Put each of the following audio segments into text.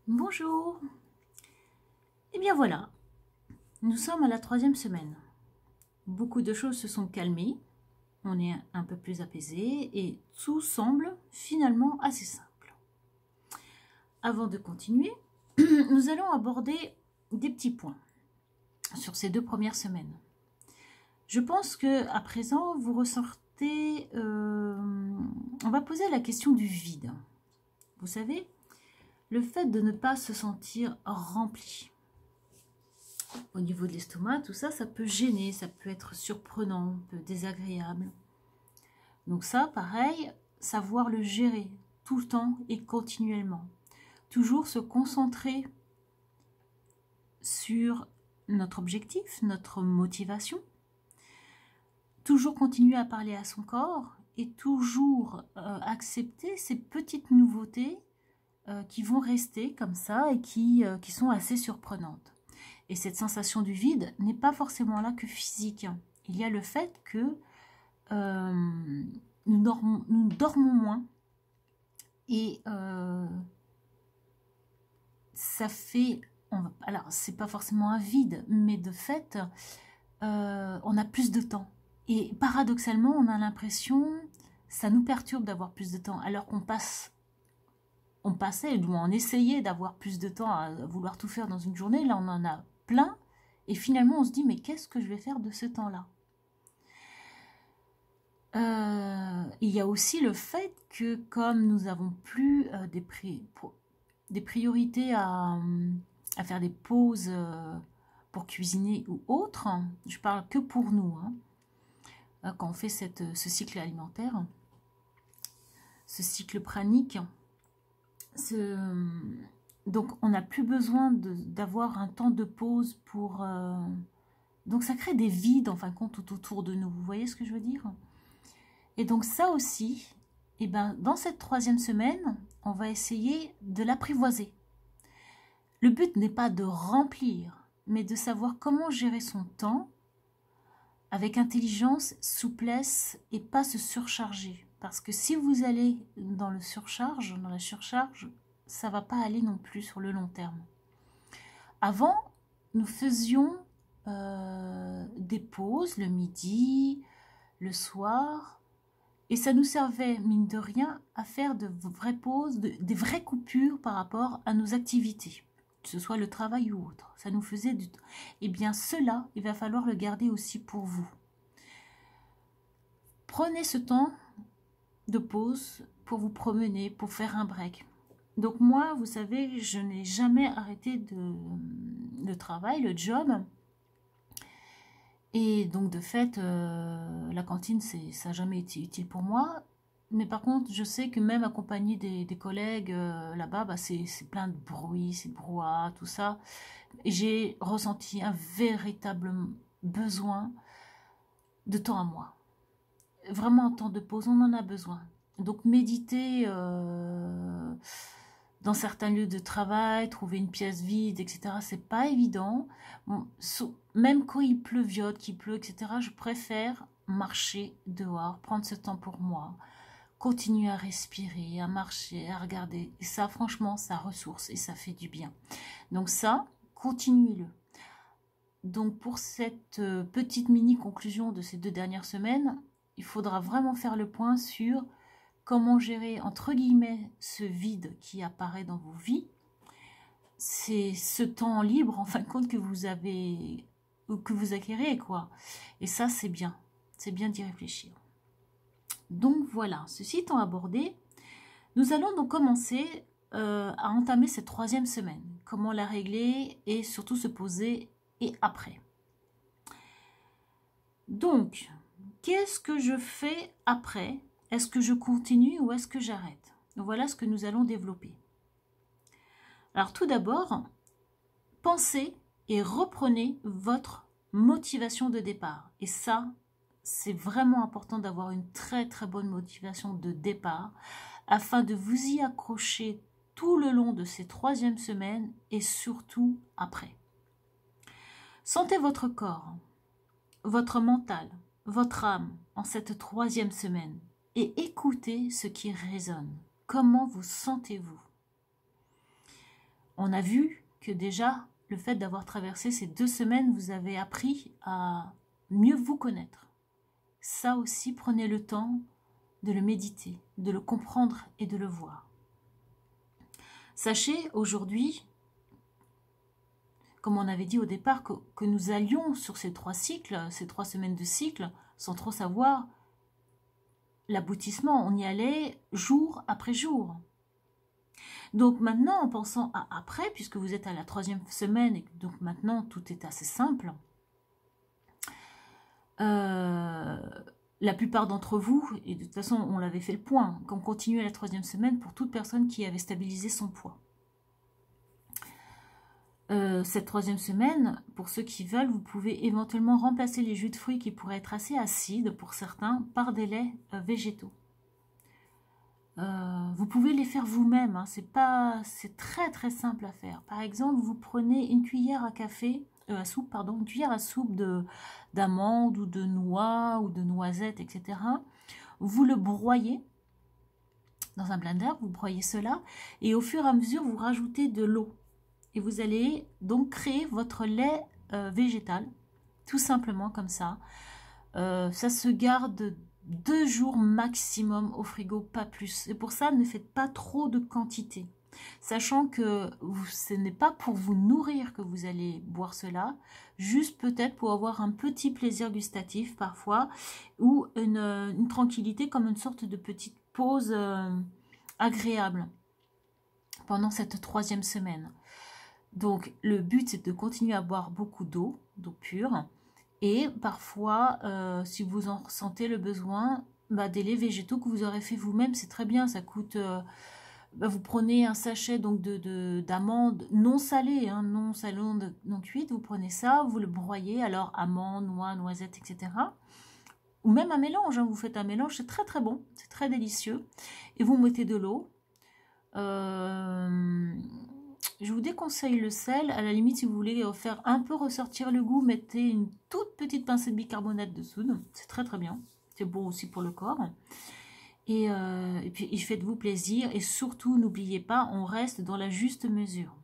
Bonjour. Eh bien voilà, nous sommes à la 3e semaine. Beaucoup de choses se sont calmées, on est un peu plus apaisé et tout semble finalement assez simple. Avant de continuer, nous allons aborder des petits points sur ces 2 premières semaines. Je pense que à présent vous ressortez, on va poser la question du vide. Vous savez, le fait de ne pas se sentir rempli. Au niveau de l'estomac, tout ça, ça peut gêner, ça peut être surprenant, un peu désagréable. Donc ça, pareil, savoir le gérer tout le temps et continuellement. Toujours se concentrer sur notre objectif, notre motivation. Toujours continuer à parler à son corps et toujours accepter ces petites nouveautés qui vont rester comme ça et qui sont assez surprenantes. Et cette sensation du vide n'est pas forcément là que physique. Il y a le fait que nous dormons moins et ça fait... alors, c'est pas forcément un vide, mais de fait, on a plus de temps. Et paradoxalement, on a l'impression, ça nous perturbe d'avoir plus de temps, alors qu'on passait, ou on essayait d'avoir plus de temps à vouloir tout faire dans une journée. Là, on en a plein. Et finalement, on se dit, mais qu'est-ce que je vais faire de ce temps-là? Il y a aussi le fait que comme nous n'avons plus des priorités à faire des pauses pour cuisiner ou autre, je parle que pour nous, quand on fait ce cycle alimentaire, ce cycle pranique, donc on n'a plus besoin d'avoir un temps de pause pour... donc ça crée des vides en fin de compte tout autour de nous, vous voyez ce que je veux dire? Et donc ça aussi, eh ben, dans cette 3e semaine, on va essayer de l'apprivoiser. Le but n'est pas de remplir, mais de savoir comment gérer son temps avec intelligence, souplesse et pas se surcharger. Parce que si vous allez dans la surcharge, ça ne va pas aller non plus sur le long terme. Avant, nous faisions des pauses le midi, le soir, et ça nous servait, mine de rien, à faire de vraies pauses, des vraies coupures par rapport à nos activités, que ce soit le travail ou autre. Ça nous faisait du temps. Eh bien, cela, il va falloir le garder aussi pour vous. Prenez ce temps de pause pour vous promener, pour faire un break. Donc moi, vous savez, je n'ai jamais arrêté le travail, le job. Et donc de fait, la cantine, ça n'a jamais été utile pour moi. Mais par contre, je sais que même accompagner des collègues là-bas, bah, c'est plein de bruit, c'est brouhaha, tout ça. Et j'ai ressenti un véritable besoin de temps à moi. Vraiment un temps de pause, on en a besoin. Donc méditer dans certains lieux de travail, trouver une pièce vide, etc., c'est pas évident. Bon, même quand il pleuviote, qu'il pleut, etc., je préfère marcher dehors, prendre ce temps pour moi, continuer à respirer, à marcher, à regarder. Et ça, franchement, ça ressource et ça fait du bien. Donc ça, continuez-le. Donc pour cette petite mini-conclusion de ces 2 dernières semaines, il faudra vraiment faire le point sur comment gérer, entre guillemets, ce vide qui apparaît dans vos vies. C'est ce temps libre, en fin de compte, que vous avez, ou que vous acquérez, quoi. Et ça, c'est bien. C'est bien d'y réfléchir. Donc voilà, ceci étant abordé, nous allons donc commencer à entamer cette 3e semaine. Comment la régler et surtout se poser et après. Donc, qu'est-ce que je fais après? Est-ce que je continue ou est-ce que j'arrête? Voilà ce que nous allons développer. Alors tout d'abord, pensez et reprenez votre motivation de départ. Et ça, c'est vraiment important d'avoir une très très bonne motivation de départ afin de vous y accrocher tout le long de ces 3e semaines et surtout après. Sentez votre corps, votre mental, votre âme en cette 3e semaine et écoutez ce qui résonne. Comment vous sentez-vous? on a vu que déjà, le fait d'avoir traversé ces 2 semaines, vous avez appris à mieux vous connaître. Ça aussi, prenez le temps de le méditer, de le comprendre et de le voir. Sachez aujourd'hui, comme on avait dit au départ, que nous allions sur ces 3 cycles, ces 3 semaines de cycle, sans trop savoir l'aboutissement. On y allait jour après jour. Donc maintenant, en pensant à après, puisque vous êtes à la 3e semaine, et donc maintenant tout est assez simple, la plupart d'entre vous, et de toute façon on l'avait fait le point, qu'on continuait la 3e semaine pour toute personne qui avait stabilisé son poids. Cette 3e semaine, pour ceux qui veulent, vous pouvez éventuellement remplacer les jus de fruits qui pourraient être assez acides pour certains par des laits végétaux. Vous pouvez les faire vous-même, hein, c'est très très simple à faire. Par exemple, vous prenez une cuillère à soupe, une cuillère à soupe d'amandes ou de noix ou de noisettes, etc. Vous le broyez dans un blender, vous broyez cela et au fur et à mesure, vous rajoutez de l'eau. Et vous allez donc créer votre lait végétal, tout simplement comme ça. Ça se garde 2 jours maximum au frigo, pas plus. Et pour ça, ne faites pas trop de quantité. Sachant que ce n'est pas pour vous nourrir que vous allez boire cela, juste peut-être pour avoir un petit plaisir gustatif parfois, ou une tranquillité comme une sorte de petite pause agréable pendant cette 3e semaine. Donc le but c'est de continuer à boire beaucoup d'eau pure, et parfois si vous en ressentez le besoin, des laits végétaux que vous aurez fait vous-même, c'est très bien, ça coûte... vous prenez un sachet donc d'amandes non salées, hein, non cuites, vous prenez ça, vous le broyez, alors amandes, noix, noisettes, etc. Ou même un mélange, hein, vous faites un mélange, c'est très très bon, c'est très délicieux. Et vous mettez de l'eau. Je vous déconseille le sel, à la limite si vous voulez faire un peu ressortir le goût, mettez une toute petite pincée de bicarbonate de soude, c'est très très bien, c'est bon aussi pour le corps. Et puis faites-vous plaisir et surtout n'oubliez pas, on reste dans la juste mesure.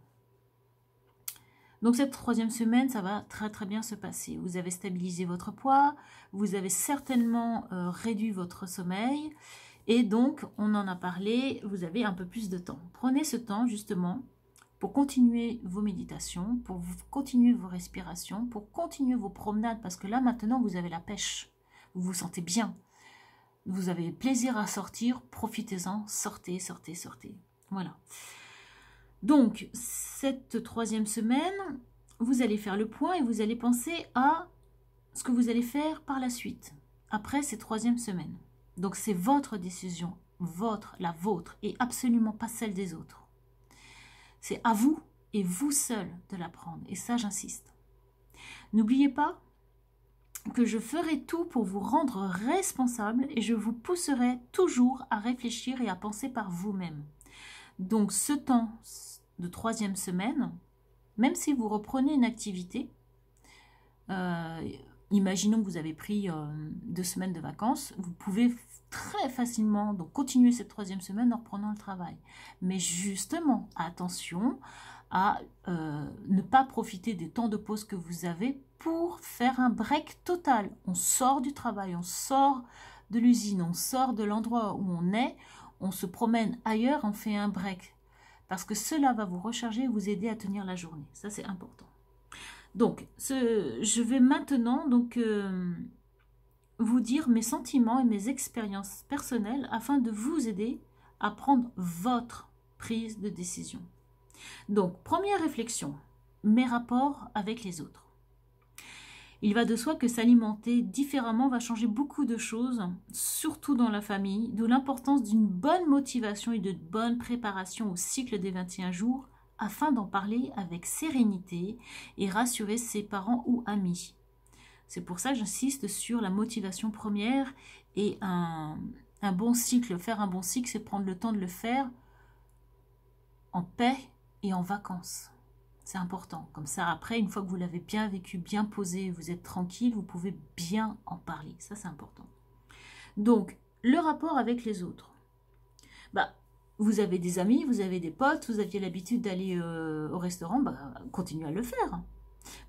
Donc cette 3e semaine, ça va très très bien se passer. Vous avez stabilisé votre poids, vous avez certainement réduit votre sommeil et donc on en a parlé, vous avez un peu plus de temps. Prenez ce temps justement pour continuer vos méditations, pour continuer vos respirations, pour continuer vos promenades parce que là maintenant vous avez la pêche, vous vous sentez bien. Vous avez plaisir à sortir, profitez-en, sortez, sortez, sortez. Voilà. Donc, cette 3e semaine, vous allez faire le point et vous allez penser à ce que vous allez faire par la suite, après ces 3e semaines. Donc, c'est votre décision, la vôtre, et absolument pas celle des autres. C'est à vous et vous seul de la prendre, et ça, j'insiste. N'oubliez pas que je ferai tout pour vous rendre responsable et je vous pousserai toujours à réfléchir et à penser par vous-même. Donc ce temps de 3e semaine, même si vous reprenez une activité, imaginons que vous avez pris 2 semaines de vacances, vous pouvez très facilement donc continuer cette 3e semaine en reprenant le travail. Mais justement, attention à ne pas profiter des temps de pause que vous avez pour faire un break total. On sort du travail, on sort de l'usine, on sort de l'endroit où on est, on se promène ailleurs, on fait un break. Parce que cela va vous recharger et vous aider à tenir la journée. Ça, c'est important. Donc, je vais maintenant vous dire mes sentiments et mes expériences personnelles afin de vous aider à prendre votre prise de décision. Donc, première réflexion, mes rapports avec les autres. Il va de soi que s'alimenter différemment va changer beaucoup de choses, surtout dans la famille, d'où l'importance d'une bonne motivation et de bonne préparation au cycle des 21 jours afin d'en parler avec sérénité et rassurer ses parents ou amis. C'est pour ça que j'insiste sur la motivation première et un bon cycle. Faire un bon cycle, c'est prendre le temps de le faire en paix et en vacances. C'est important. Comme ça, après, une fois que vous l'avez bien vécu, bien posé, vous êtes tranquille, vous pouvez bien en parler. Ça, c'est important. Donc, le rapport avec les autres. Vous avez des amis, vous avez des potes, vous aviez l'habitude d'aller au restaurant, bah, continuez à le faire.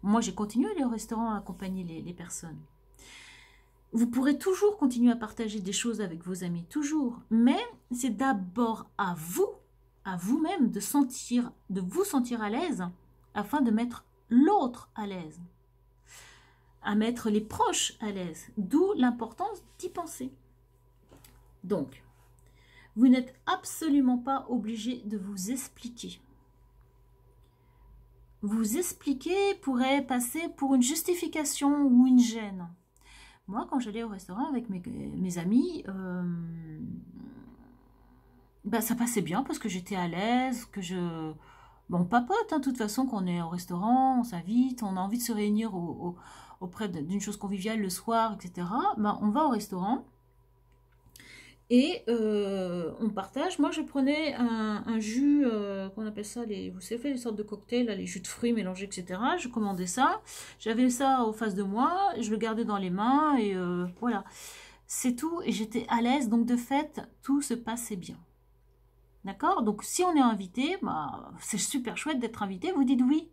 Moi, j'ai continué à aller au restaurant à accompagner les personnes. Vous pourrez toujours continuer à partager des choses avec vos amis, toujours. Mais c'est d'abord à vous-même, de vous sentir à l'aise, afin de mettre l'autre à l'aise, à mettre les proches à l'aise. D'où l'importance d'y penser. Donc, vous n'êtes absolument pas obligé de vous expliquer. Vous expliquer pourrait passer pour une justification ou une gêne. Moi, quand j'allais au restaurant avec mes amis, bah, ça passait bien parce que j'étais à l'aise, que je... Bon, on papote, hein, de toute façon, quand on est au restaurant, on s'invite, on a envie de se réunir auprès d'une chose conviviale le soir, etc. Bah, on va au restaurant. Et on partage. Moi, je prenais un jus, qu'on appelle ça, vous savez, les sortes de cocktails, là, les jus de fruits mélangés, etc. Je commandais ça. J'avais ça en face de moi. Je le gardais dans les mains. Et voilà. C'est tout. Et j'étais à l'aise. Donc, de fait, tout se passait bien. D'accord? Donc, si on est invité, bah, c'est super chouette d'être invité. Vous dites oui.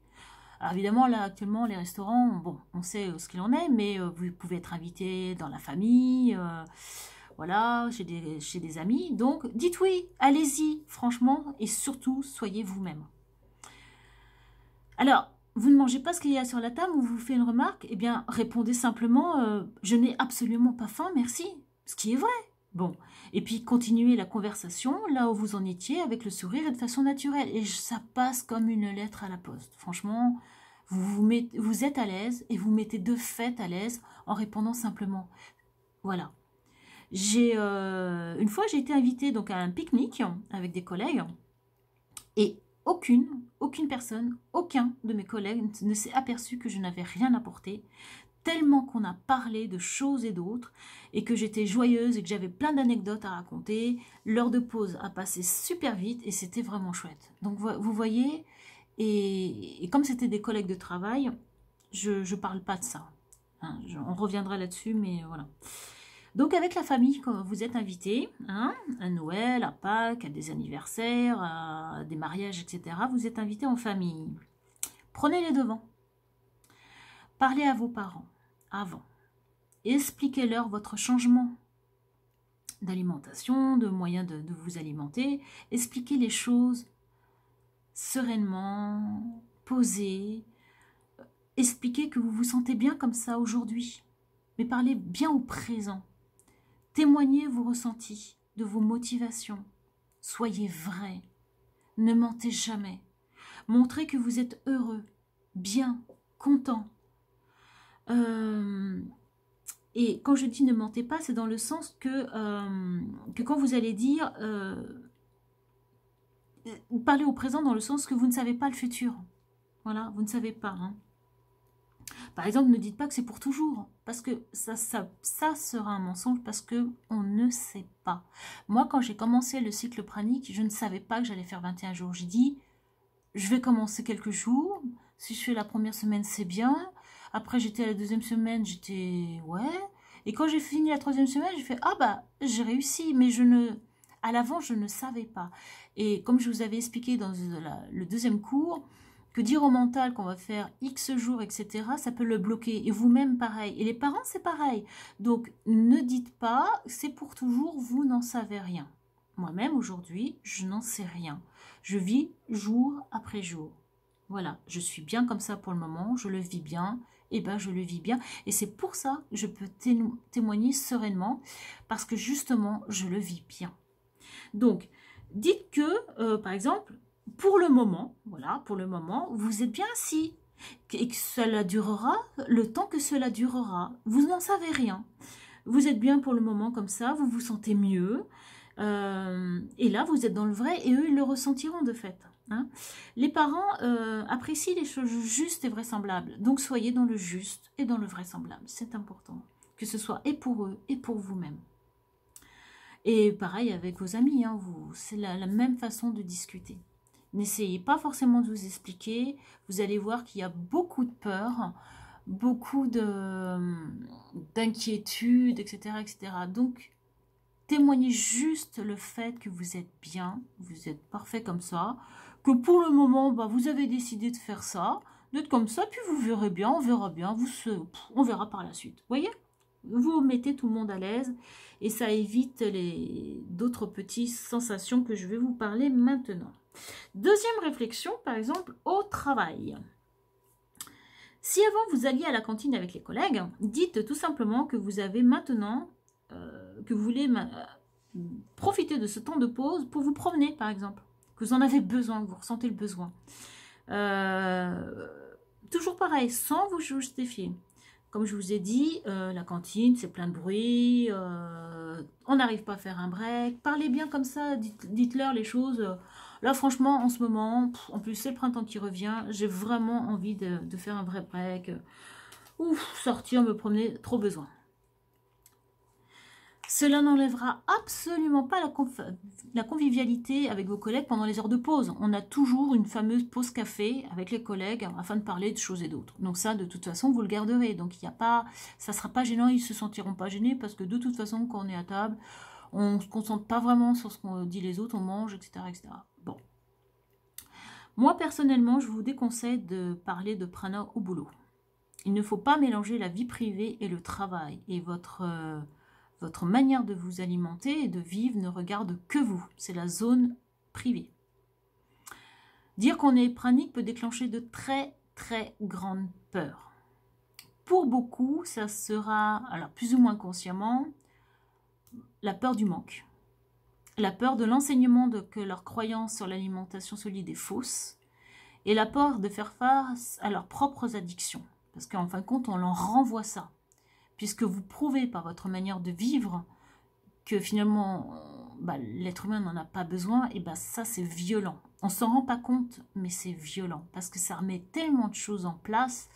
Alors, évidemment, là, actuellement, les restaurants, bon, on sait ce qu'il en est. Mais vous pouvez être invité dans la famille. Voilà, chez des amis. Donc, dites oui, allez-y, franchement, et surtout, soyez vous-même. Alors, vous ne mangez pas ce qu'il y a sur la table ou vous faites une remarque, eh bien, répondez simplement je n'ai absolument pas faim, merci. Ce qui est vrai. Bon, et puis continuez la conversation là où vous en étiez avec le sourire et de façon naturelle. Et ça passe comme une lettre à la poste. Franchement, vous êtes à l'aise et vous mettez de fait à l'aise en répondant simplement. Voilà. Une fois, j'ai été invitée donc à un pique-nique avec des collègues et aucune personne, aucun de mes collègues ne s'est aperçu que je n'avais rien apporté, tellement qu'on a parlé de choses et d'autres et que j'étais joyeuse et que j'avais plein d'anecdotes à raconter. L'heure de pause a passé super vite et c'était vraiment chouette. Donc vous voyez, et comme c'était des collègues de travail, je parle pas de ça. Hein, on reviendra là-dessus, mais voilà. Donc avec la famille, quand vous êtes invité, hein, à Noël, à Pâques, à des anniversaires, à des mariages, etc., vous êtes invité en famille. Prenez les devants. Parlez à vos parents avant. Expliquez-leur votre changement d'alimentation, de moyens de vous alimenter. Expliquez les choses sereinement, posées. Expliquez que vous vous sentez bien comme ça aujourd'hui. Mais parlez bien au présent. Témoignez vos ressentis, de vos motivations. Soyez vrai. Ne mentez jamais. Montrez que vous êtes heureux, bien, content. Et quand je dis ne mentez pas, c'est dans le sens que quand vous allez dire... parlez au présent dans le sens que vous ne savez pas le futur. Voilà, vous ne savez pas. Hein. Par exemple, ne dites pas que c'est pour toujours, parce que ça sera un mensonge, parce qu'on ne sait pas. Moi, quand j'ai commencé le cycle pranique, je ne savais pas que j'allais faire 21 jours. J'ai dit, je vais commencer quelques jours, si je fais la première semaine, c'est bien. Après, j'étais à la deuxième semaine, j'étais, ouais. Et quand j'ai fini la troisième semaine, j'ai fait, ah bah, j'ai réussi, mais à l'avant, je ne savais pas. Et comme je vous avais expliqué dans le deuxième cours, que dire au mental qu'on va faire X jours, etc., ça peut le bloquer. Et vous-même, pareil. Et les parents, c'est pareil. Donc, ne dites pas, c'est pour toujours, vous n'en savez rien. Moi-même, aujourd'hui, je n'en sais rien. Je vis jour après jour. Voilà, je suis bien comme ça pour le moment, je le vis bien, et ben je le vis bien. Et c'est pour ça que je peux témoigner sereinement, parce que justement, je le vis bien. Donc, dites que, par exemple, pour le moment, voilà, pour le moment, vous êtes bien assis et que cela durera le temps que cela durera. Vous n'en savez rien. Vous êtes bien pour le moment comme ça, vous vous sentez mieux. Et là, vous êtes dans le vrai et eux, ils le ressentiront de fait. Hein. Les parents apprécient les choses justes et vraisemblables. Donc, soyez dans le juste et dans le vraisemblable. C'est important. Que ce soit et pour eux et pour vous-même. Et pareil avec vos amis, hein, c'est la même façon de discuter. N'essayez pas forcément de vous expliquer, vous allez voir qu'il y a beaucoup de peur, beaucoup d'inquiétude, etc., etc. Donc, témoignez juste le fait que vous êtes bien, vous êtes parfait comme ça, que pour le moment, bah, vous avez décidé de faire ça, d'être comme ça, puis vous verrez bien, on verra bien, on verra par la suite. Vous voyez? Vous mettez tout le monde à l'aise et ça évite d'autres petites sensations que je vais vous parler maintenant. Deuxième réflexion, par exemple, au travail. Si avant vous alliez à la cantine avec les collègues, dites tout simplement que vous avez maintenant, que vous voulez profiter de ce temps de pause pour vous promener, par exemple. Que vous en avez besoin, que vous ressentez le besoin. Toujours pareil, sans vous justifier. Comme je vous ai dit, la cantine, c'est plein de bruit, on n'arrive pas à faire un break. Parlez bien comme ça, dites-leur les choses. Là, franchement, en ce moment, en plus, c'est le printemps qui revient, j'ai vraiment envie de faire un vrai break. Sortir, me promener, trop besoin. Cela n'enlèvera absolument pas la convivialité avec vos collègues pendant les heures de pause. On a toujours une fameuse pause café avec les collègues afin de parler de choses et d'autres. Donc ça, de toute façon, vous le garderez. Donc il n'y a pas, ça ne sera pas gênant, ils ne se sentiront pas gênés parce que de toute façon, quand on est à table, on ne se concentre pas vraiment sur ce qu'on dit les autres, on mange, etc., etc. Bon. Moi, personnellement, je vous déconseille de parler de prana au boulot. Il ne faut pas mélanger la vie privée et le travail. Et votre manière de vous alimenter et de vivre ne regarde que vous. C'est la zone privée. Dire qu'on est pranique peut déclencher de très, très grandes peurs. Pour beaucoup, ça sera, alors plus ou moins consciemment, la peur du manque. La peur de l'enseignement que leur croyance sur l'alimentation solide est fausse. Et la peur de faire face à leurs propres addictions. Parce qu'en fin de compte, on leur renvoie ça. Puisque vous prouvez par votre manière de vivre que finalement, l'être humain n'en a pas besoin, et ça, c'est violent. On ne s'en rend pas compte, mais c'est violent. Parce que ça remet tellement de choses en place,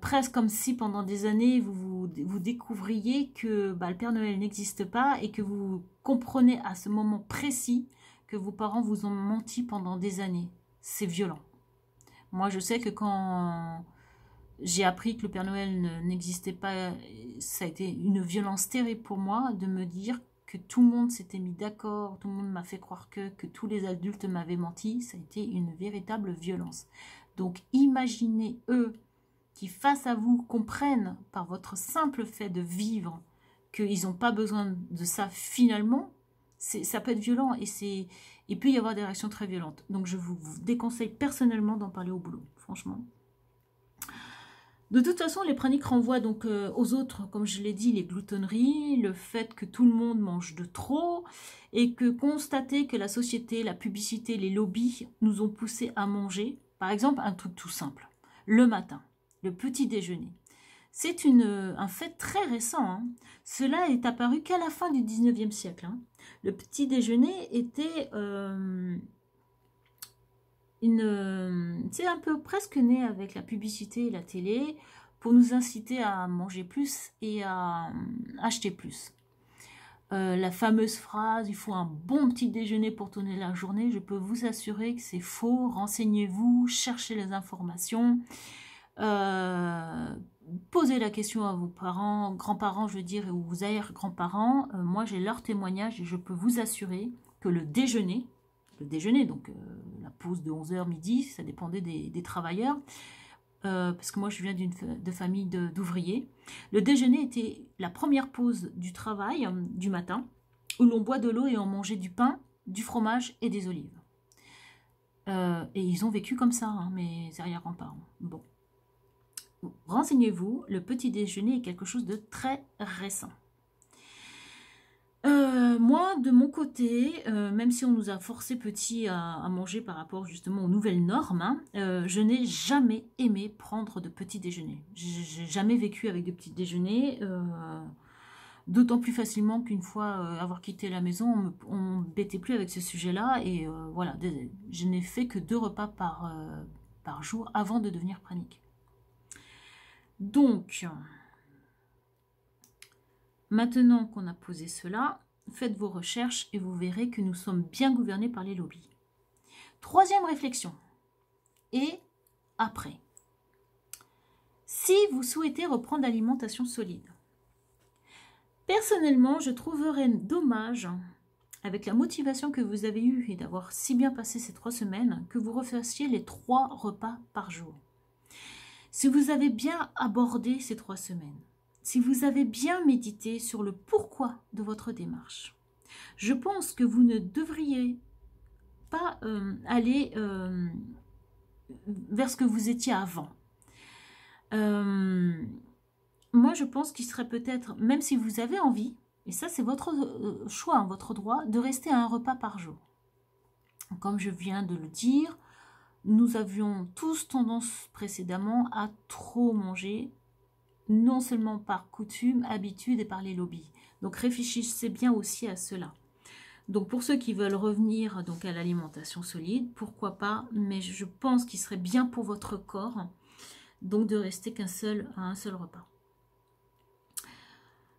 presque comme si pendant des années, vous découvriez que le Père Noël n'existe pas et que vous comprenez à ce moment précis que vos parents vous ont menti pendant des années. C'est violent. Moi, je sais que quand j'ai appris que le Père Noël n'existait pas, ça a été une violence terrible pour moi de me dire que tout le monde s'était mis d'accord, tout le monde m'a fait croire que tous les adultes m'avaient menti. Ça a été une véritable violence. Donc imaginez eux qui face à vous comprennent par votre simple fait de vivre qu'ils n'ont pas besoin de ça finalement. Ça peut être violent et il peut y avoir des réactions très violentes. Donc je vous déconseille personnellement d'en parler au boulot, franchement. De toute façon, les praniques renvoient donc aux autres, comme je l'ai dit, les gloutonneries, le fait que tout le monde mange de trop, et que constater que la société, la publicité, les lobbies nous ont poussés à manger, par exemple, un truc tout simple, le matin, le petit déjeuner. C'est un fait très récent. Hein. Cela est apparu qu'à la fin du 19e siècle. Hein. Le petit déjeuner était... c'est un peu presque né avec la publicité et la télé pour nous inciter à manger plus et à acheter plus. La fameuse phrase « il faut un bon petit déjeuner pour tourner la journée », je peux vous assurer que c'est faux. Renseignez-vous, cherchez les informations, posez la question à vos parents, grands-parents, je veux dire, ou vos arrière-grands-parents. Moi, j'ai leur témoignage et je peux vous assurer que le déjeuner, donc la pause de 11h midi, ça dépendait des travailleurs, parce que moi je viens de famille d'ouvriers. Le déjeuner était la première pause du travail du matin, où l'on boit de l'eau et on mangeait du pain, du fromage et des olives. Et ils ont vécu comme ça, hein, mes arrière-grands-parents. Bon. Renseignez-vous, le petit déjeuner est quelque chose de très récent. Moi, de mon côté, même si on nous a forcé petit à manger par rapport justement aux nouvelles normes, hein, je n'ai jamais aimé prendre de petit déjeuner. J'ai jamais vécu avec des petits déjeuners, d'autant plus facilement qu'une fois avoir quitté la maison, on ne m'embêtait plus avec ce sujet-là. Et voilà, je n'ai fait que 2 repas par jour avant de devenir pranique. Donc... Maintenant qu'on a posé cela, faites vos recherches et vous verrez que nous sommes bien gouvernés par les lobbies. Troisième réflexion. Et après. Si vous souhaitez reprendre l'alimentation solide, Personnellement, je trouverais dommage, avec la motivation que vous avez eue et d'avoir si bien passé ces 3 semaines, que vous refassiez les 3 repas par jour. Si vous avez bien abordé ces 3 semaines, si vous avez bien médité sur le pourquoi de votre démarche, je pense que vous ne devriez pas aller vers ce que vous étiez avant. Moi, je pense qu'il serait peut-être, même si vous avez envie, et ça c'est votre choix, votre droit, de rester à un repas par jour. Comme je viens de le dire, nous avions tous tendance précédemment à trop manger, non seulement par coutume, habitude et par les lobbies. Donc réfléchissez bien aussi à cela. Donc pour ceux qui veulent revenir donc à l'alimentation solide, pourquoi pas, mais je pense qu'il serait bien pour votre corps donc de rester à un seul repas.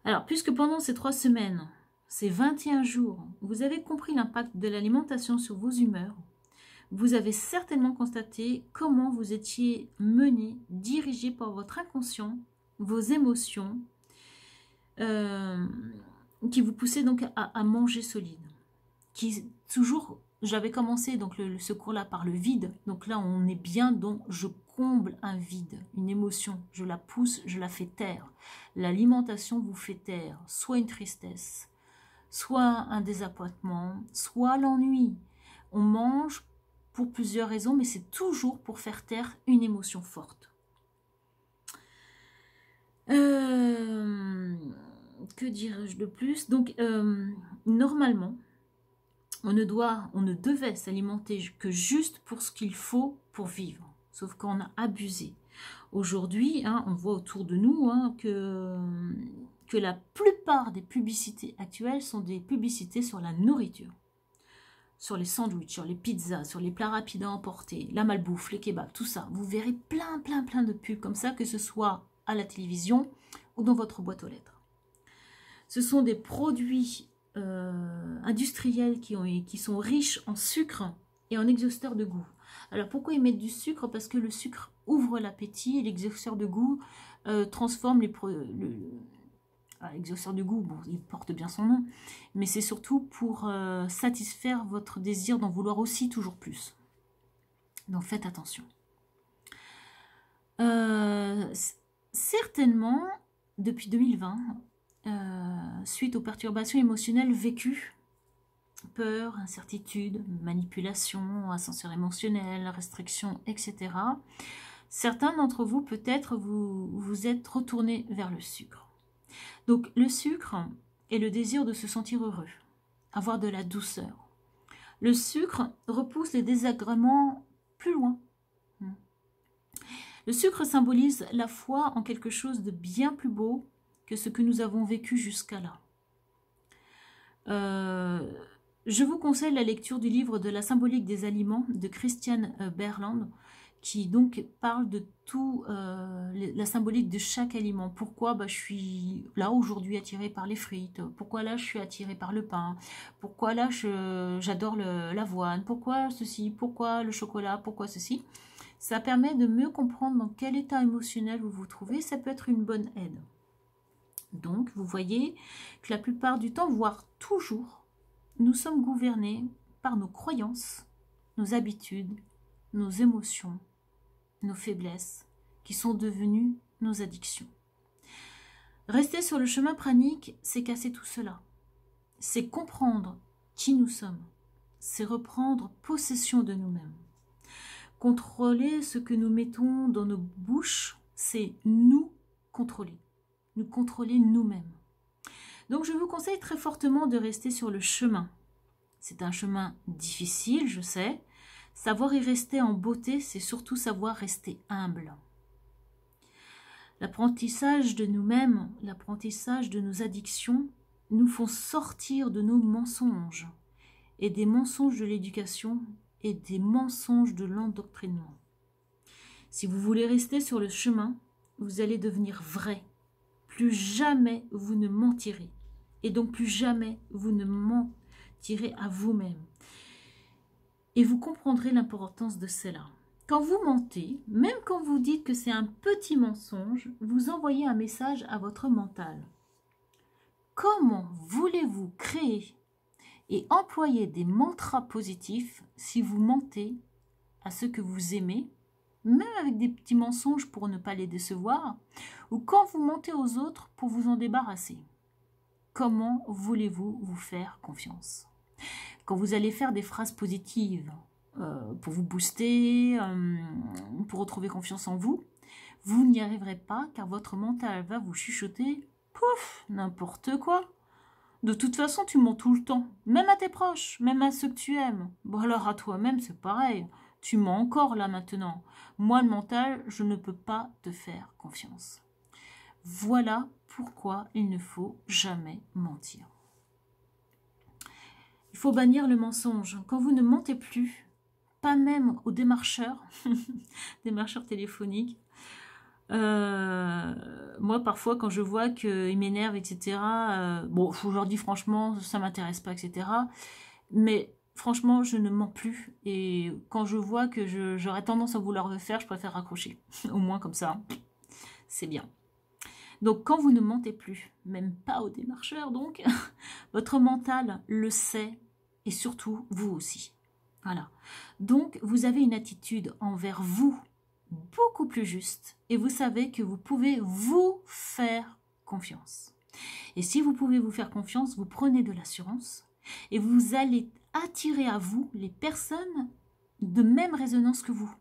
Alors, puisque pendant ces 3 semaines, ces 21 jours, vous avez compris l'impact de l'alimentation sur vos humeurs, vous avez certainement constaté comment vous étiez mené, dirigé par votre inconscient, vos émotions, qui vous poussaient donc à manger solide. J'avais commencé donc ce cours-là par le vide, donc là on est bien dans je comble un vide, une émotion, je la pousse, je la fais taire. L'alimentation vous fait taire, soit une tristesse, soit un désappointement, soit l'ennui. On mange pour plusieurs raisons, mais c'est toujours pour faire taire une émotion forte. Que dirais-je de plus? Donc, normalement, on ne devait s'alimenter que juste pour ce qu'il faut pour vivre, sauf qu'on a abusé. Aujourd'hui, on voit autour de nous que la plupart des publicités actuelles sont des publicités sur la nourriture, sur les sandwichs, sur les pizzas, sur les plats rapides à emporter, la malbouffe, les kebabs, tout ça. Vous verrez plein de pubs comme ça, que ce soit à la télévision ou dans votre boîte aux lettres. Ce sont des produits industriels qui sont riches en sucre et en exhausteur de goût. Alors pourquoi ils mettent du sucre? Parce que le sucre ouvre l'appétit et l'exhausteur de goût transforme l'exhausteur de goût, bon, il porte bien son nom, mais c'est surtout pour satisfaire votre désir d'en vouloir aussi toujours plus. Donc faites attention. Certainement, depuis 2020, suite aux perturbations émotionnelles vécues, peur, incertitude, manipulation, ascenseur émotionnel, restriction, etc. Certains d'entre vous, peut-être, vous êtes retournés vers le sucre. Donc, le sucre est le désir de se sentir heureux, avoir de la douceur. Le sucre repousse les désagréments plus loin. Le sucre symbolise la foi en quelque chose de bien plus beau que ce que nous avons vécu jusqu'à là. Je vous conseille la lecture du livre de la symbolique des aliments de Christiane Berland, qui donc parle de tout, la symbolique de chaque aliment. Pourquoi je suis là aujourd'hui attirée par les frites, pourquoi là je suis attirée par le pain, pourquoi là j'adore l'avoine, pourquoi ceci, pourquoi le chocolat, pourquoi ceci. Ça permet de mieux comprendre dans quel état émotionnel vous vous trouvez, ça peut être une bonne aide. Donc, vous voyez que la plupart du temps, voire toujours, nous sommes gouvernés par nos croyances, nos habitudes, nos émotions, nos faiblesses, qui sont devenues nos addictions. Rester sur le chemin pranique, c'est casser tout cela. C'est comprendre qui nous sommes. C'est reprendre possession de nous-mêmes. Contrôler ce que nous mettons dans nos bouches, c'est nous contrôler. Nous contrôler nous-mêmes. Donc je vous conseille très fortement de rester sur le chemin. C'est un chemin difficile, je sais. Savoir y rester en beauté, c'est surtout savoir rester humble. L'apprentissage de nous-mêmes, l'apprentissage de nos addictions, nous font sortir de nos mensonges et des mensonges de l'éducation et des mensonges de l'endoctrinement. Si vous voulez rester sur le chemin, vous allez devenir vrai. Plus jamais vous ne mentirez. Et donc plus jamais vous ne mentirez à vous-même. Et vous comprendrez l'importance de cela. Quand vous mentez, même quand vous dites que c'est un petit mensonge, vous envoyez un message à votre mental. comment voulez-vous créer et employer des mantras positifs si vous mentez à ceux que vous aimez, même avec des petits mensonges pour ne pas les décevoir, ou quand vous mentez aux autres pour vous en débarrasser? Comment voulez-vous vous faire confiance? Quand vous allez faire des phrases positives pour vous booster, pour retrouver confiance en vous, vous n'y arriverez pas car votre mental va vous chuchoter « Pouf, n'importe quoi ! De toute façon, tu mens tout le temps, même à tes proches, même à ceux que tu aimes. Bon alors à toi-même, c'est pareil. Tu mens encore là maintenant. Moi, le mental, je ne peux pas te faire confiance. » Voilà pourquoi il ne faut jamais mentir. Il faut bannir le mensonge. Quand vous ne mentez plus, pas même aux démarcheurs, démarcheurs téléphoniques, moi parfois quand je vois qu'ils m'énervent, etc., bon, je leur dis franchement, ça m'intéresse pas, etc., mais franchement, je ne mens plus, et quand je vois que j'aurais tendance à vouloir le faire, je préfère raccrocher, au moins comme ça, c'est bien. Donc quand vous ne mentez plus, même pas aux démarcheurs donc, votre mental le sait, et surtout vous aussi. Voilà. Donc vous avez une attitude envers vous beaucoup plus juste, et vous savez que vous pouvez vous faire confiance. Et si vous pouvez vous faire confiance, vous prenez de l'assurance, et vous allez attirer à vous les personnes de même résonance que vous,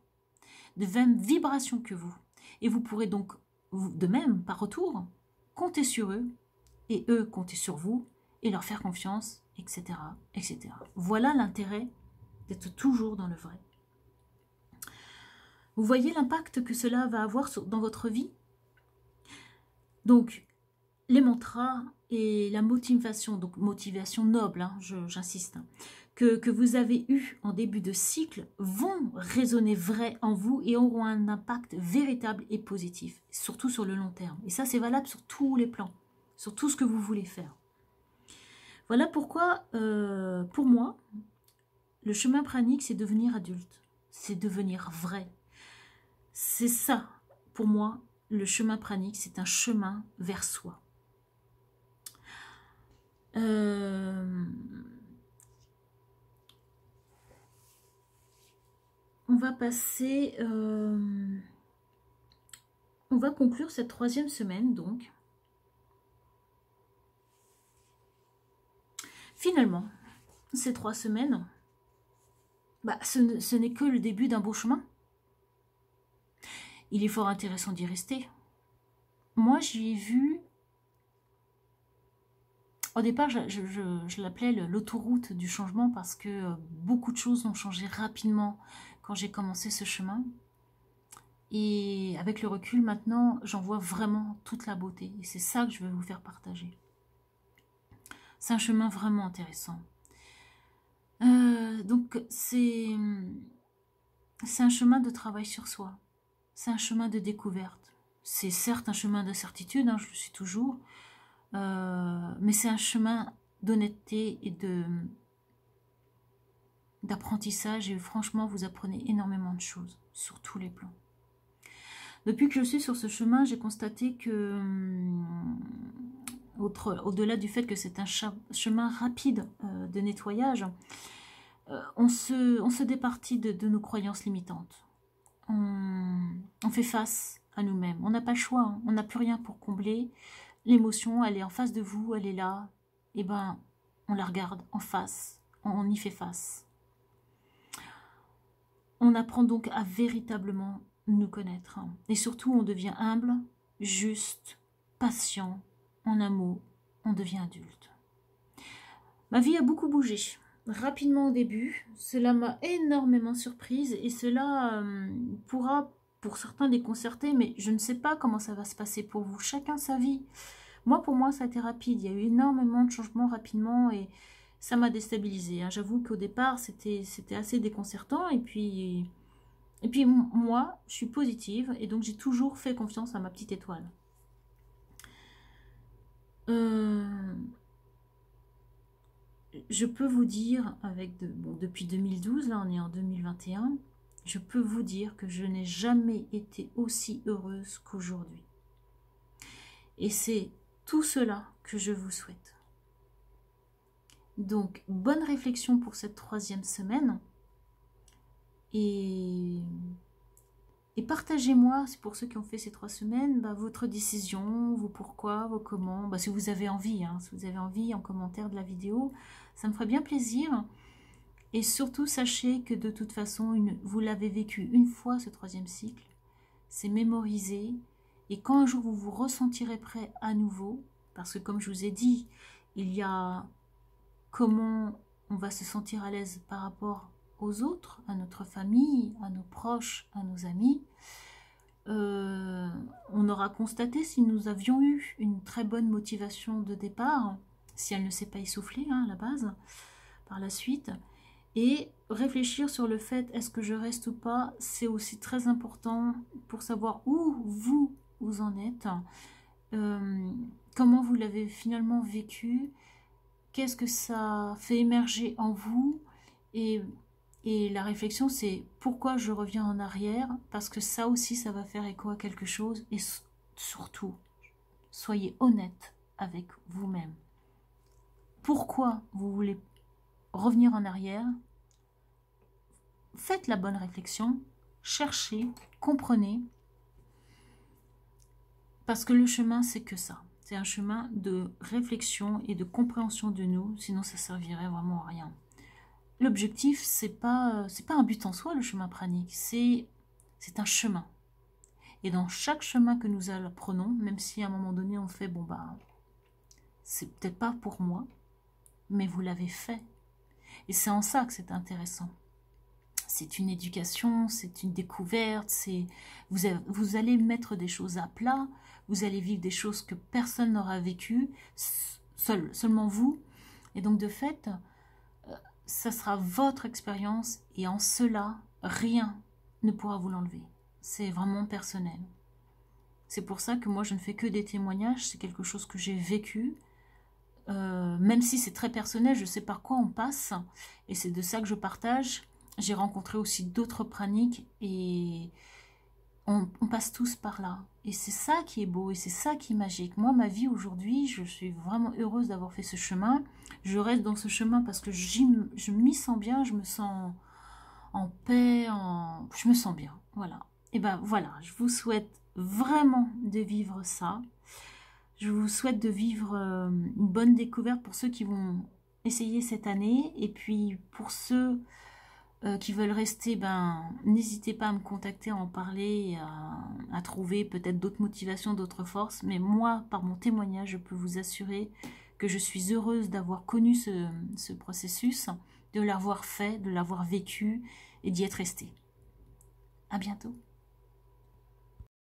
de même vibration que vous. Et vous pourrez donc, de même, par retour, compter sur eux, et eux compter sur vous, et leur faire confiance, etc., etc. Voilà l'intérêt d'être toujours dans le vrai. Vous voyez l'impact que cela va avoir dans votre vie? Donc, les mantras et la motivation, donc motivation noble, hein, j'insiste, hein, que vous avez eu en début de cycle vont résonner vrai en vous et auront un impact véritable et positif, surtout sur le long terme. Et ça, c'est valable sur tous les plans, sur tout ce que vous voulez faire. Voilà pourquoi, pour moi, le chemin pranique, c'est devenir adulte, c'est devenir vrai. C'est ça, pour moi, le chemin pranique, c'est un chemin vers soi. On va passer... on va conclure cette 3e semaine, donc. Finalement, ces 3 semaines, bah, ce n'est que le début d'un beau chemin. Il est fort intéressant d'y rester. Moi, j'y ai vu... Au départ, je l'appelais l'autoroute du changement parce que beaucoup de choses ont changé rapidement quand j'ai commencé ce chemin. Et avec le recul, maintenant, j'en vois vraiment toute la beauté. Et c'est ça que je veux vous faire partager. C'est un chemin vraiment intéressant. Donc, c'est un chemin de travail sur soi. C'est un chemin de découverte. C'est certes un chemin d'incertitude, hein, je le suis toujours, mais c'est un chemin d'honnêteté et d'apprentissage. Et franchement, vous apprenez énormément de choses sur tous les plans. Depuis que je suis sur ce chemin, j'ai constaté que, au-delà du fait que c'est un chemin rapide de nettoyage, on se départit de nos croyances limitantes. On fait face à nous-mêmes. On n'a pas le choix, hein. On n'a plus rien pour combler. L'émotion, elle est en face de vous, elle est là. Et ben, on la regarde en face, on y fait face. On apprend donc à véritablement nous connaître. Et surtout, on devient humble, juste, patient. En un mot, on devient adulte. Ma vie a beaucoup bougé. Rapidement au début, cela m'a énormément surprise et cela pourra pour certains déconcerter, mais je ne sais pas comment ça va se passer pour vous. Chacun sa vie. Moi, pour moi, ça a été rapide. Il y a eu énormément de changements rapidement et ça m'a déstabilisée. Hein. J'avoue qu'au départ, c'était assez déconcertant et puis moi, je suis positive et donc j'ai toujours fait confiance à ma petite étoile. Je peux vous dire, depuis 2012, là on est en 2021, je peux vous dire que je n'ai jamais été aussi heureuse qu'aujourd'hui. Et c'est tout cela que je vous souhaite. Donc, bonne réflexion pour cette 3e semaine. Et partagez-moi, pour ceux qui ont fait ces 3 semaines, votre décision, vos pourquoi, vos comment. Si vous avez envie, si vous avez envie en commentaire de la vidéo, ça me ferait bien plaisir. Et surtout, sachez que de toute façon, vous l'avez vécu une fois, ce 3e cycle. C'est mémorisé. Et quand un jour vous vous ressentirez prêt à nouveau, parce que comme je vous ai dit, il y a comment on va se sentir à l'aise par rapport aux autres, à notre famille, à nos proches, à nos amis. On aura constaté si nous avions eu une très bonne motivation de départ, si elle ne s'est pas essoufflée à la base, par la suite. Et réfléchir sur le fait, est-ce que je reste ou pas, c'est aussi très important pour savoir où vous en êtes, comment vous l'avez finalement vécu, qu'est-ce que ça fait émerger en vous, et la réflexion c'est pourquoi je reviens en arrière, parce que ça aussi ça va faire écho à quelque chose, et surtout, soyez honnête avec vous-même. Pourquoi vous voulez revenir en arrière? Faites la bonne réflexion, cherchez, comprenez, parce que le chemin, c'est que ça. C'est un chemin de réflexion et de compréhension de nous, sinon ça servirait vraiment à rien. L'objectif, c'est pas un but en soi, le chemin pranique, c'est un chemin. Et dans chaque chemin que nous apprenons, même si à un moment donné on fait, c'est peut-être pas pour moi, mais vous l'avez fait. Et c'est en ça que c'est intéressant. C'est une éducation, c'est une découverte, vous allez mettre des choses à plat, vous allez vivre des choses que personne n'aura vécues, seulement vous. Et donc de fait, ça sera votre expérience et en cela, rien ne pourra vous l'enlever. C'est vraiment personnel. C'est pour ça que moi je ne fais que des témoignages, c'est quelque chose que j'ai vécu. Même si c'est très personnel, je sais par quoi on passe et c'est de ça que je partage. J'ai rencontré aussi d'autres praniques et on passe tous par là. Et c'est ça qui est beau et c'est ça qui est magique. Moi, ma vie aujourd'hui, je suis vraiment heureuse d'avoir fait ce chemin. Je reste dans ce chemin parce que je m'y sens bien, je me sens en paix, je me sens bien. Voilà. Et voilà, je vous souhaite vraiment de vivre ça. Je vous souhaite de vivre une bonne découverte pour ceux qui vont essayer cette année. Et puis pour ceux qui veulent rester, n'hésitez pas à me contacter, à en parler, à trouver peut-être d'autres motivations, d'autres forces. Mais moi, par mon témoignage, je peux vous assurer que je suis heureuse d'avoir connu ce processus, de l'avoir fait, de l'avoir vécu et d'y être restée. À bientôt.